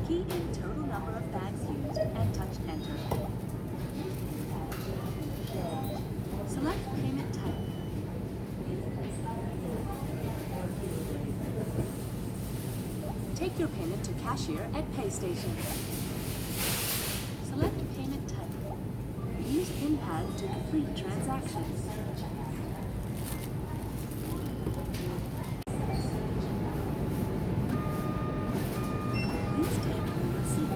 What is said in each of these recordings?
Key in total number of bags used and touch enter. Select payment type. Take your payment to cashier at pay station. Select payment type. Use PIN pad to complete transactions. Please take your receipt.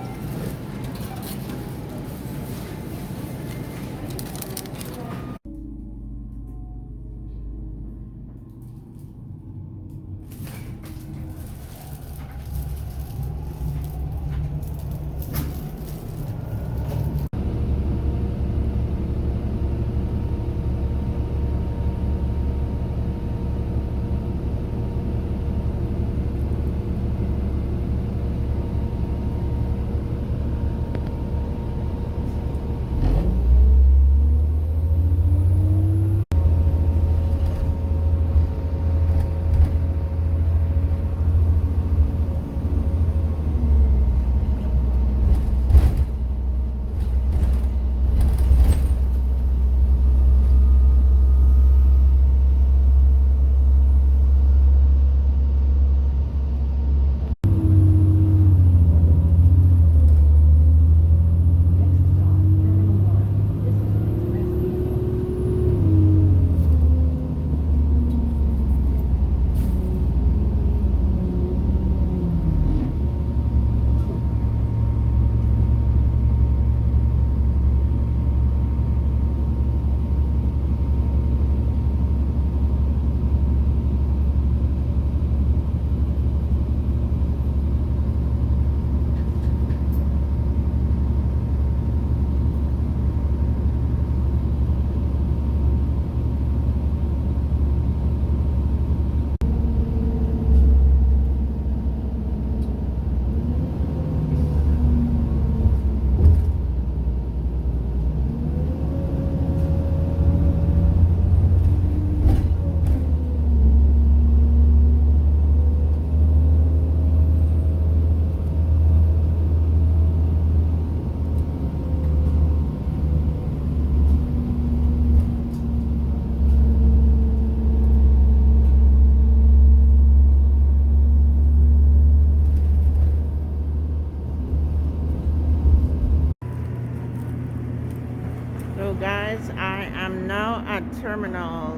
So guys, I am now at terminal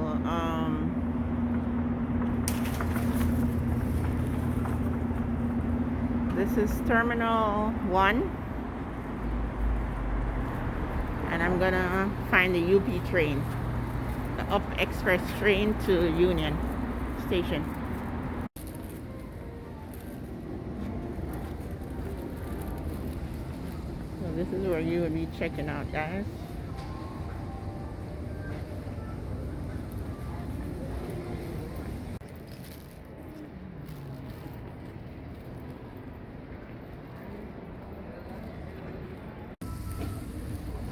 this is terminal 1, and I'm gonna find the UP train, the Up Express train to Union Station. So this is where you will be checking out, guys.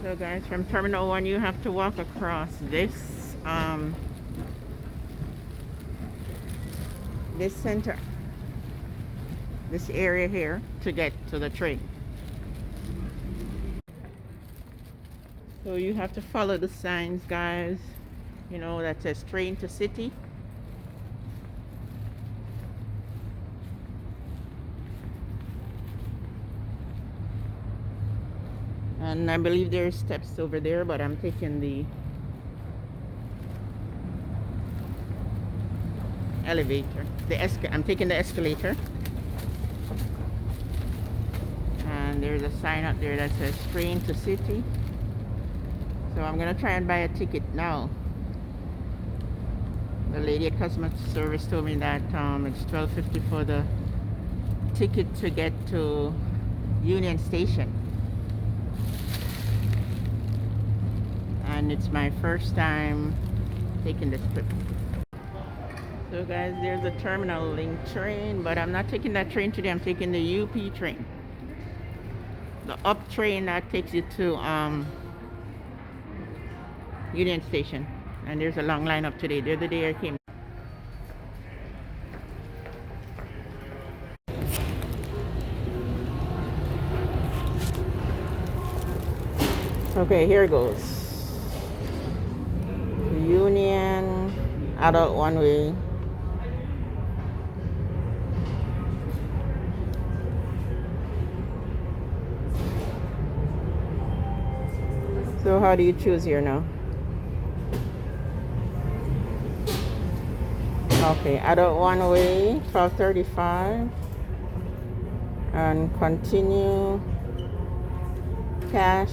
So guys, from Terminal 1 you have to walk across this this center, this area here, to get to the train. So you have to follow the signs, guys, you know, that says train to city. And I believe there's steps over there, but I'm taking the elevator. I'm taking the escalator. And there's a sign up there that says train to city. So I'm gonna try and buy a ticket now. The lady at customer service told me that it's $12.50 for the ticket to get to Union Station. And it's my first time taking this trip. So guys, there's a Terminal Link train, but I'm not taking that train today. I'm taking the UP train, the up train that takes you to Union Station. And there's a long lineup today. The other day I came. Okay, here goes. Union, adult one way. So how do you choose here now? Okay, adult one way, 1235. And continue cash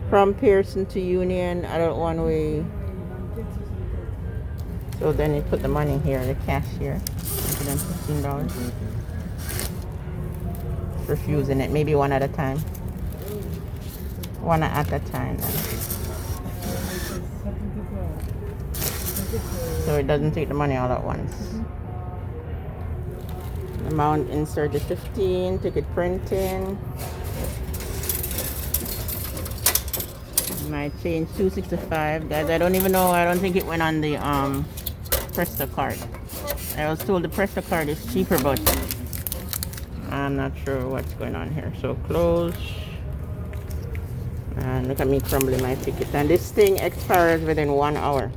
from Pearson to Union, adult one way. So then you put the money here, the cash here, $115. Refusing it, maybe one at a time. One at a time then. So it doesn't take the money all at once. Amount inserted 15, ticket printing. My change 265, guys. I don't even know, I don't think it went on the Presto card. I was told the Presto card is cheaper, but I'm not sure what's going on here. So close. And look at me crumbling my ticket. And this thing expires within 1 hour.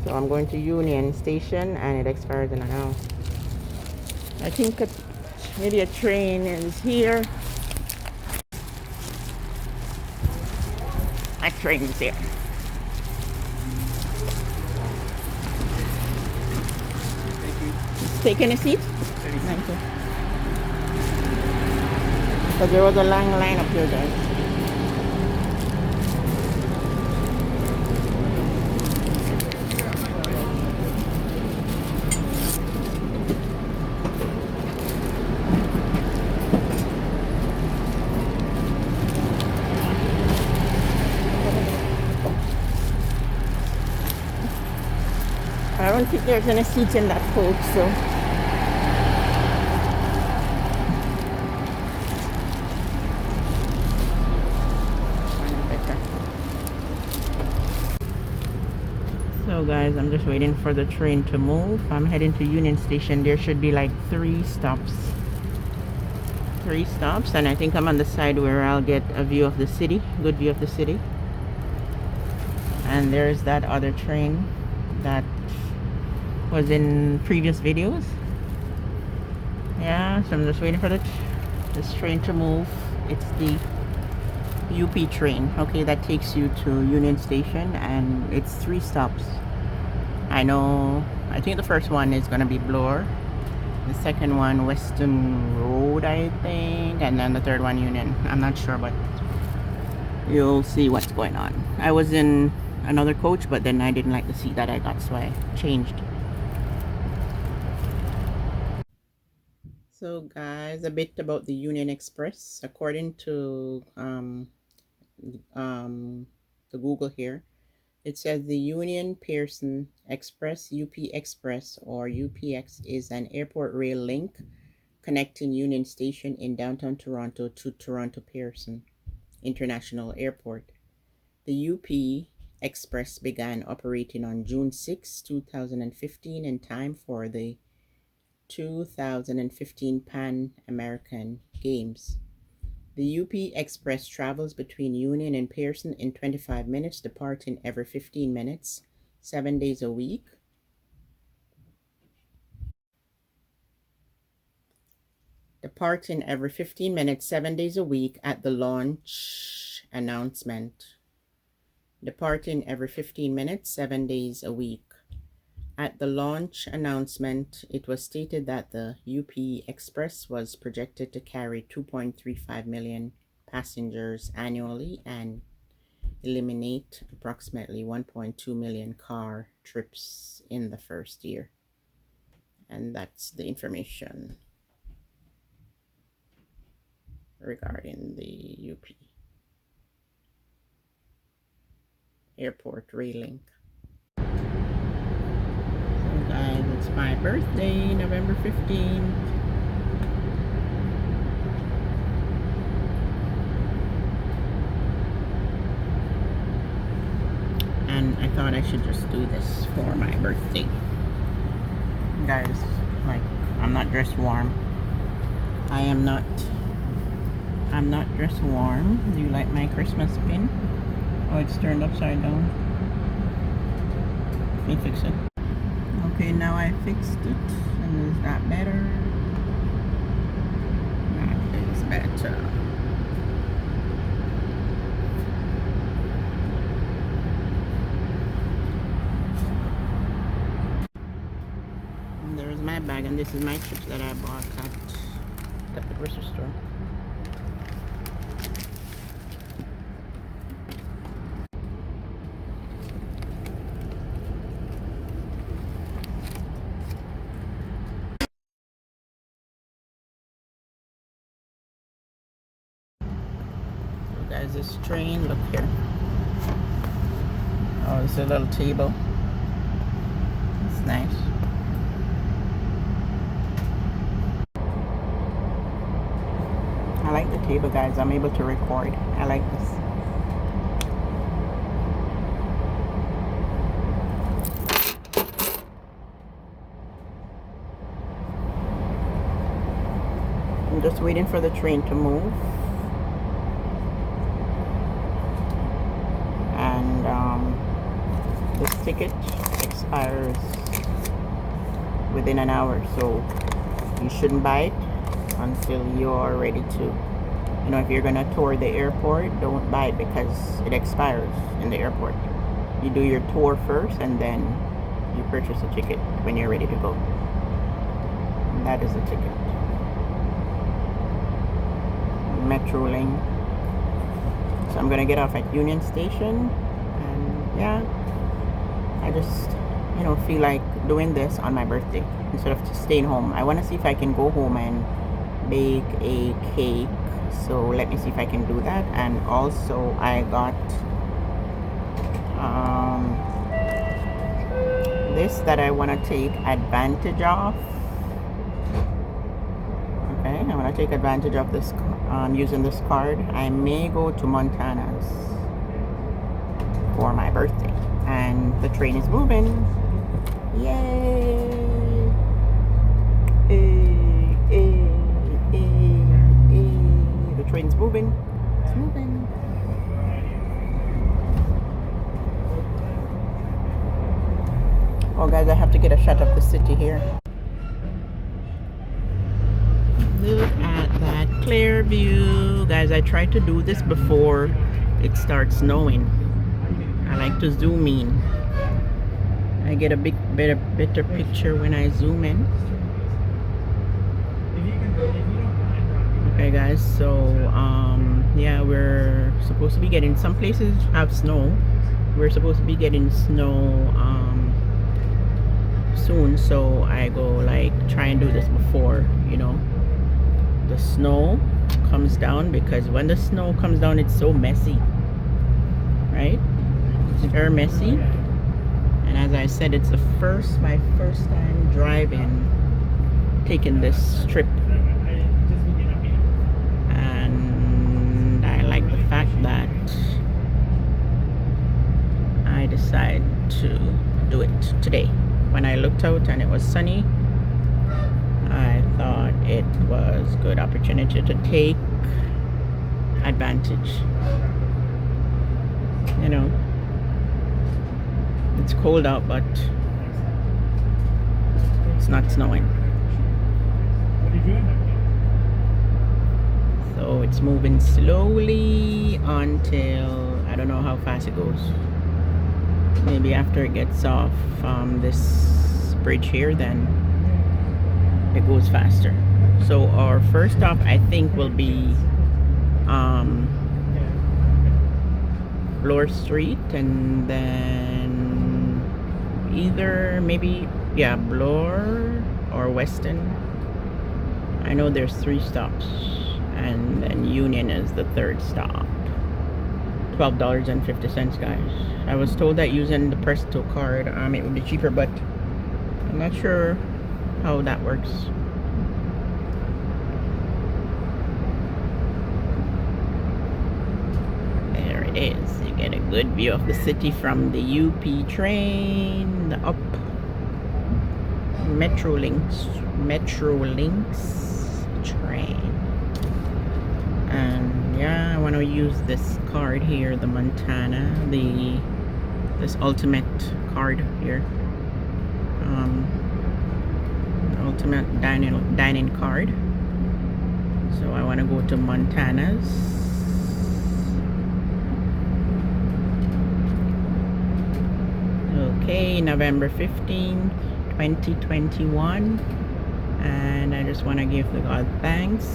So I'm going to Union Station and it expires in an hour. I think maybe a train is here. A train is here. Taking a seat? Thank you. Because there was a long line up here, guys. I don't think there's any seats in that coach, so. So guys, I'm just waiting for the train to move. I'm heading to Union Station. There should be like 3 stops. 3 stops, and I think I'm on the side where I'll get a view of the city, good view of the city. And there's that other train that was in previous videos. Yeah, so I'm just waiting for this train to move. It's the UP train, okay, that takes you to Union Station, and it's 3 stops. I know, I think the first one is gonna be Bloor, the second one Western Road, I think, and then the third one Union. I'm not sure, but you'll see what's going on. I was in another coach, but then I didn't like the seat that I got, so I changed. So guys, a bit about the Union Express. According to the Google here, it says the Union Pearson Express, UP Express, or UPX, is an airport rail link connecting Union Station in downtown Toronto to Toronto Pearson International Airport. The UP Express began operating on June 6, 2015 in time for the 2015 Pan American Games. The UP Express travels between Union and Pearson in 25 minutes, departing every 15 minutes, 7 days a week. Departing every 15 minutes, 7 days a week at the launch announcement. Departing every 15 minutes, 7 days a week. At the launch announcement, it was stated that the UP Express was projected to carry 2.35 million passengers annually and eliminate approximately 1.2 million car trips in the first year. And that's the information regarding the UP Airport Rail Link. Guys, it's my birthday, November 15th. and I thought I should just do this for my birthday. Guys, like, I'm not dressed warm. I'm not dressed warm. Do you like my Christmas pin? Oh, it's turned upside down. Let me fix it. Okay, now I fixed it. And is that better? That is better. And there's my bag, and this is my chips that I bought at the grocery store. Guys, this train, look here. Oh, it's a little table. It's nice. I like the table, guys. I'm able to record. I like this. I'm just waiting for the train to move. And this ticket expires within an hour, so you shouldn't buy it until you're ready to. You know, if you're gonna tour the airport, don't buy it because it expires in the airport. You do your tour first, and then you purchase a ticket when you're ready to go. And that is the ticket. Metrolink. So I'm gonna get off at Union Station, and yeah, I just, you know, feel like doing this on my birthday instead of just staying home. I want to see if I can go home and bake a cake. So let me see if I can do that. And also I got this that I want to take advantage of. Okay, I want to take advantage of this using this card. I may go to Montana's for my birthday, and the train is moving. Yay! The train's moving. It's moving. Oh, guys, I have to get a shot of the city here. Look at that clear view. Guys, I tried to do this before it starts snowing. I like to zoom in. I get a better picture when I zoom in. Okay, guys, so yeah, we're supposed to be getting, some places have snow. We're supposed to be getting snow soon, so I go like try and do this before, you know, the snow comes down, because when the snow comes down, it's so messy, right? It's very messy. And as I said, it's my first time taking this trip, and I like the fact that I decided to do it today. When I looked out and it was sunny, I thought it was a good opportunity to take advantage. You know, it's cold out, but it's not snowing. So it's moving slowly until, I don't know how fast it goes. Maybe after it gets off this bridge here, then it goes faster. So our first stop, I think, will be Bloor Street, and then either maybe, yeah, Bloor or Weston. I know there's 3 stops, and then Union is the 3rd stop. $12.50, guys. I was told that using the Presto card, it would be cheaper, but I'm not sure how that works. There it it is. You get a good view of the city from the UP train, the up Metrolinx train. And yeah, I want to use this card here, the Montana, this ultimate card here, ultimate dining card. So I want to go to Montana's. Okay, November 15th, 2021, and I just want to give the God thanks.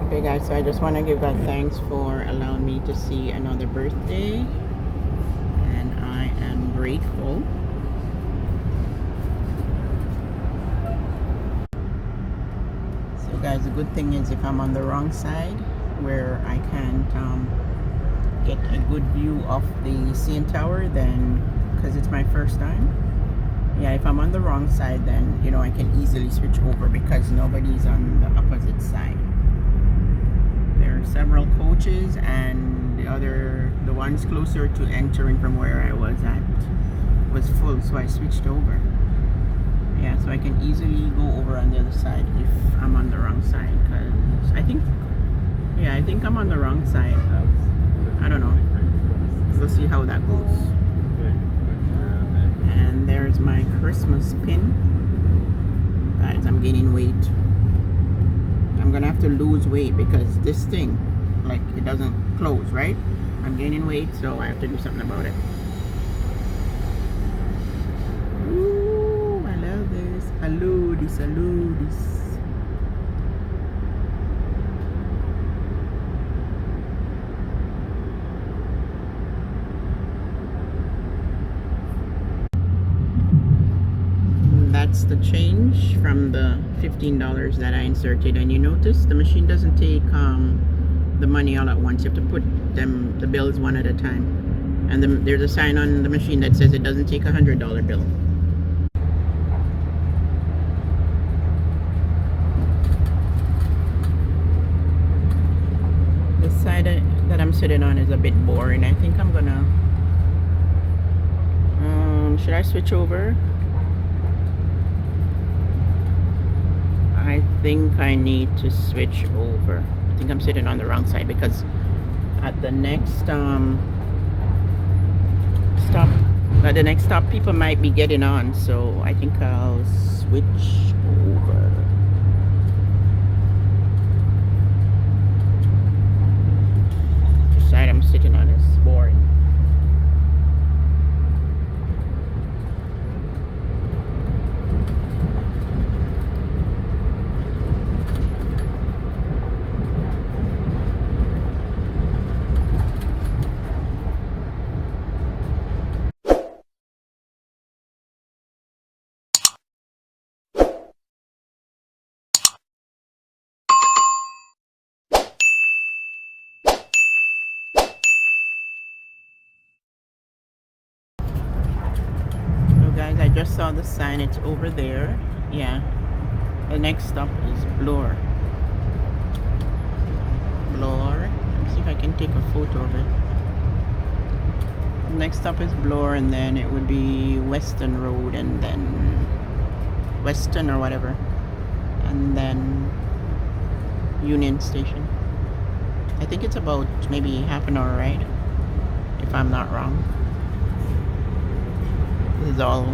Okay guys, so I just want to give God thanks for allowing me to see another birthday, and I am grateful. So guys, the good thing is if I'm on the wrong side where I can't get a good view of the CN Tower, then because it's my first time, yeah, if I'm on the wrong side, then you know I can easily switch over because nobody's on the opposite side. There are several coaches, and the ones closer to entering from where I was at was full, so I switched over. Yeah, so I can easily go over on the other side if I'm on the wrong side, because I think I'm on the wrong side. I don't know. We'll see how that goes. And there's my Christmas pin. Guys, I'm gaining weight. I'm gonna have to lose weight because this thing, like, it doesn't close, right? I'm gaining weight, so I have to do something about it. Ooh, I love this. Saludis. That's the change from the $15 that I inserted, and you notice the machine doesn't take the money all at once. You have to put the bills one at a time, and there's a sign on the machine that says it doesn't take $100 bill. The side that I'm sitting on is a bit boring. I think I'm gonna should I switch over? I think I need to switch over. I think I'm sitting on the wrong side because at the next stop people might be getting on, so I think I'll switch over. The side I'm sitting on is boring. Guys, I just saw the sign, it's over there. Yeah, the next stop is Bloor. Let's see if I can take a photo of it. Next stop is Bloor, and then it would be Western Road, and then Western or whatever, and then Union Station. I think it's about maybe half an hour ride, if I'm not wrong. This is all.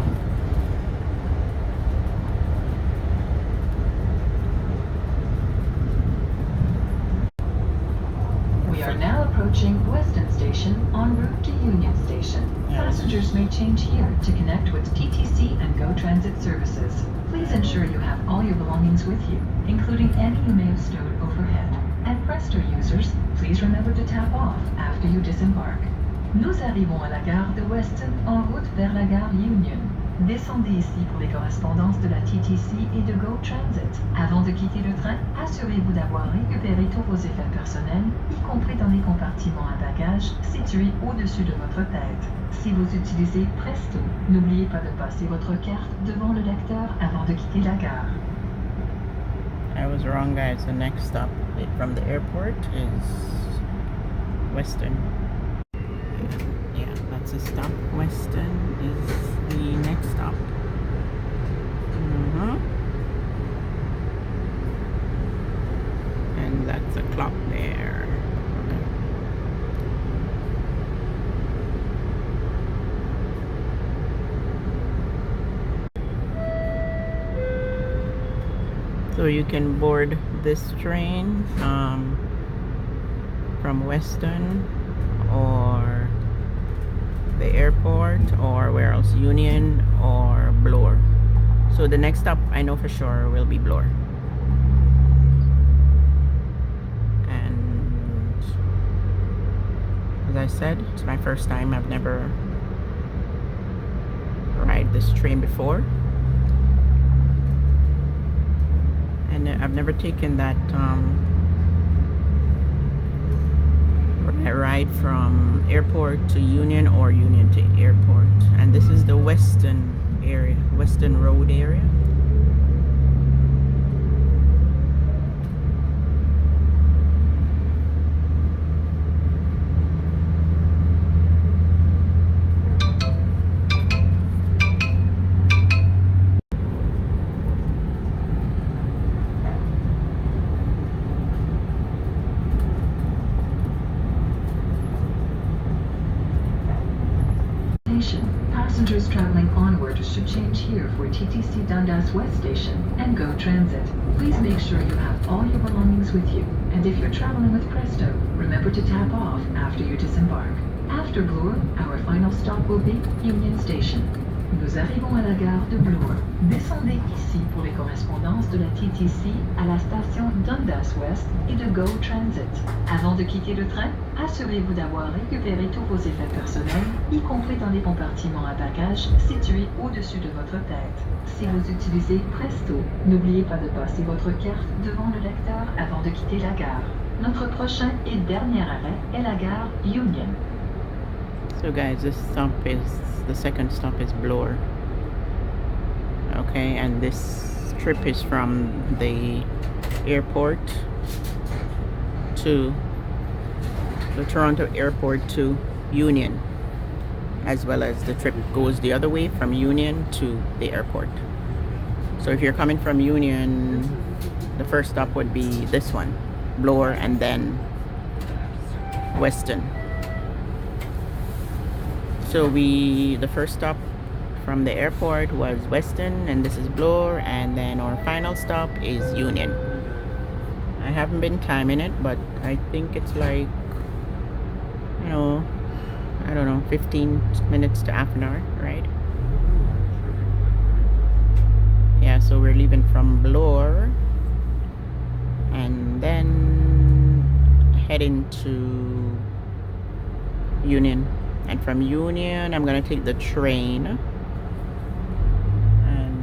We are now approaching Weston Station en route to Union Station. Passengers may change here to connect with TTC and GO Transit services. Please ensure you have all your belongings with you, including any you may have stowed overhead. And Presto users, please remember to tap off after you disembark. Nous arrivons à la gare de Weston en route vers la gare Union. Descendez ici pour les correspondances de la TTC et de GO Transit. Avant de quitter le train, assurez-vous d'avoir récupéré tous vos effets personnels, y compris dans les compartiments à bagages situés au-dessus de votre tête. Si vous utilisez Presto, n'oubliez pas de passer votre carte devant le lecteur avant de quitter la gare. I was wrong, guys. The next stop from the airport is Weston. Yeah, that's a stop. Weston is the next stop. And that's a clock there. So you can board this train from Weston or the airport, or where else? Union or Bloor. So the next stop I know for sure will be Bloor. And as I said, it's my first time. I've never ride this train before. And I've never taken that ride from airport to Union or Union to airport. And this is the Weston area, Weston Road area. Passengers traveling onward should change here for TTC Dundas West Station and Go Transit. Please make sure you have all your belongings with you, and if you're traveling with Presto, remember to tap off after you disembark. After Bloor, our final stop will be Union Station. Nous arrivons à la gare de Bloor. Descendez ici pour les correspondances de la TTC à la station Dundas West et de Go Transit. Avant de quitter le train, assurez-vous d'avoir récupéré tous vos effets personnels, y compris dans les compartiments à bagages situés au-dessus de votre tête. Si vous utilisez Presto, n'oubliez pas de passer votre carte devant le lecteur avant de quitter la gare. Notre prochain et dernier arrêt est la gare Union. So guys, the second stop is Bloor. Okay, and this trip is from the airport to the Toronto airport to Union, as well as the trip goes the other way from Union to the airport. So if you're coming from Union, the first stop would be this one, Bloor, and then Weston. So the first stop from the airport was Weston, and this is Bloor, and then our final stop is Union. I haven't been timing it, but I think it's like, I don't know, 15 minutes to half an hour, right? Yeah, so we're leaving from Bloor and then heading to Union. And from Union, I'm gonna take the train. And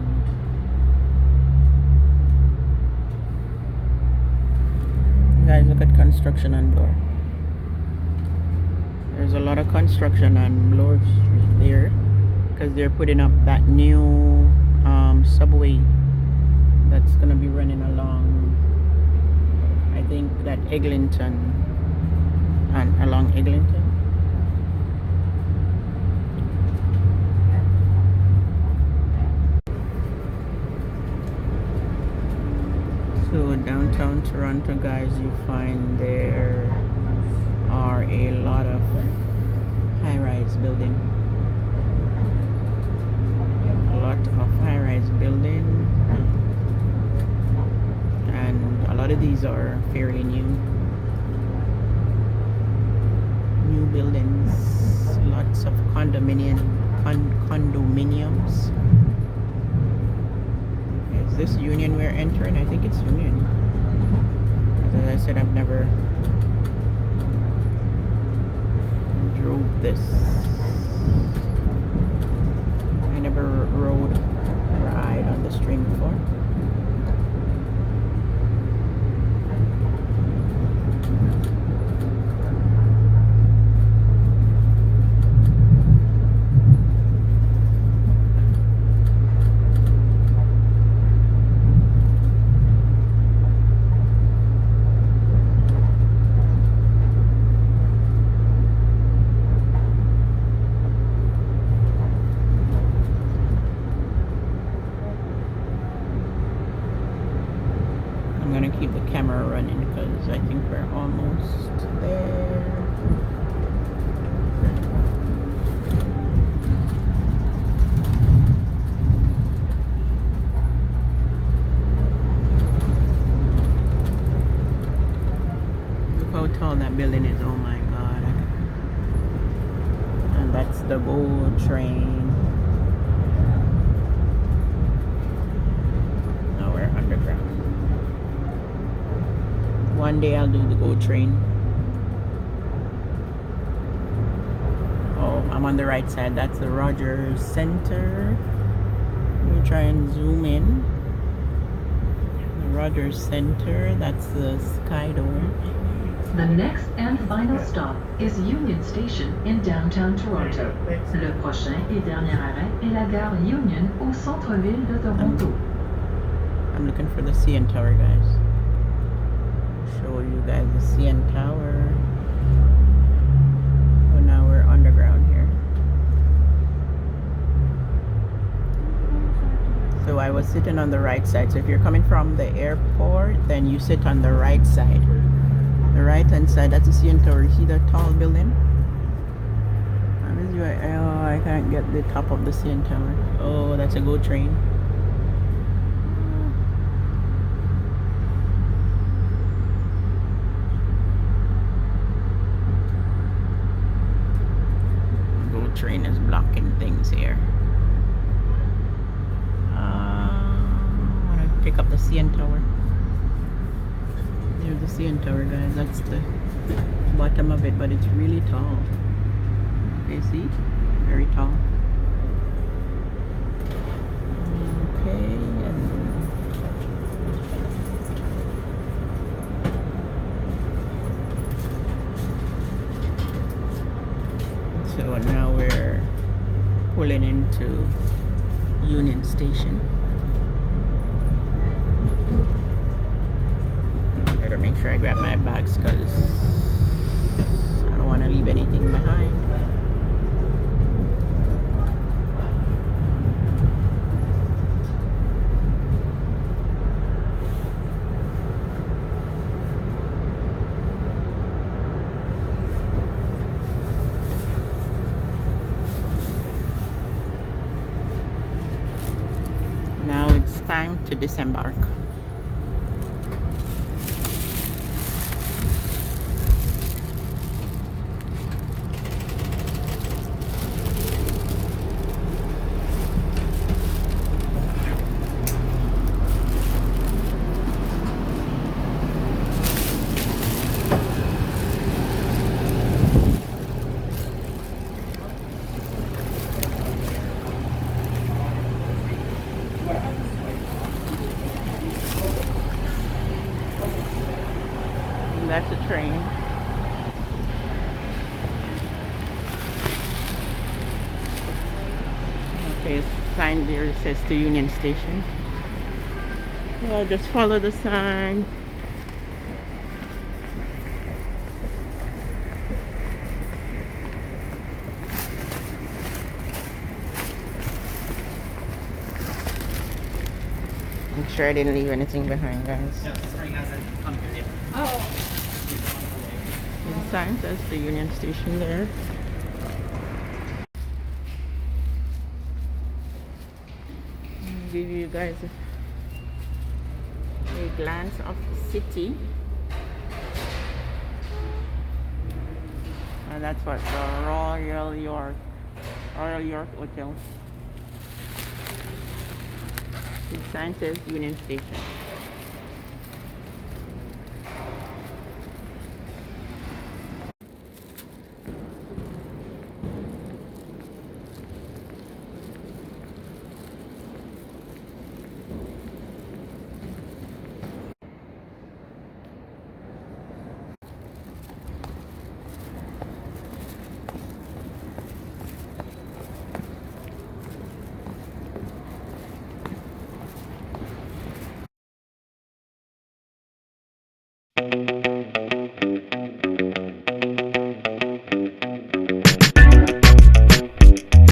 you guys, look at construction on Bloor. There's a lot of construction on Bloor Street there because they're putting up that new subway that's gonna be running along, I think, that Eglinton, and along Eglinton. So downtown Toronto, guys, you find there are a lot of high-rise building. A lot of high-rise building, and a lot of these are fairly new buildings. Lots of condominiums. Is this Union we're entering? I think it's Union. As I said, I've never drove this. I never ride on this train before. the GO train. Now we're underground. One day I'll do the GO train. Oh, I'm on the right side. That's the Rogers Center. Let me try and zoom in. The Rogers Center. That's the Sky Dome. The next and final stop is Union Station in downtown Toronto. Le prochain et dernier arrêt est la gare Union au centre-ville de Toronto. I'm looking for the CN Tower, guys. Show you guys the CN Tower. Oh, now we're underground here. So I was sitting on the right side. So if you're coming from the airport, then you sit on the right side. The right hand side, that's the CN Tower. You see that tall building? Oh, I can't get the top of the CN Tower. Oh, that's a GO train. GO train is blocking things here. I want to pick up the CN Tower. There's the CN Tower, guys. That's the bottom of it, but it's really tall. You see? Very tall. Okay, and so now we're pulling into Union Station. Better make sure I grab my bags because I don't want to leave anything behind. Now it's time to disembark. That's a train. Okay, sign there says to Union Station. Well, just follow the sign. Make sure I didn't leave anything behind, guys. The sign says the Union Station there. I'll give you guys a glance of the city. And that's what the Royal York Hotel. The sign says Union Station.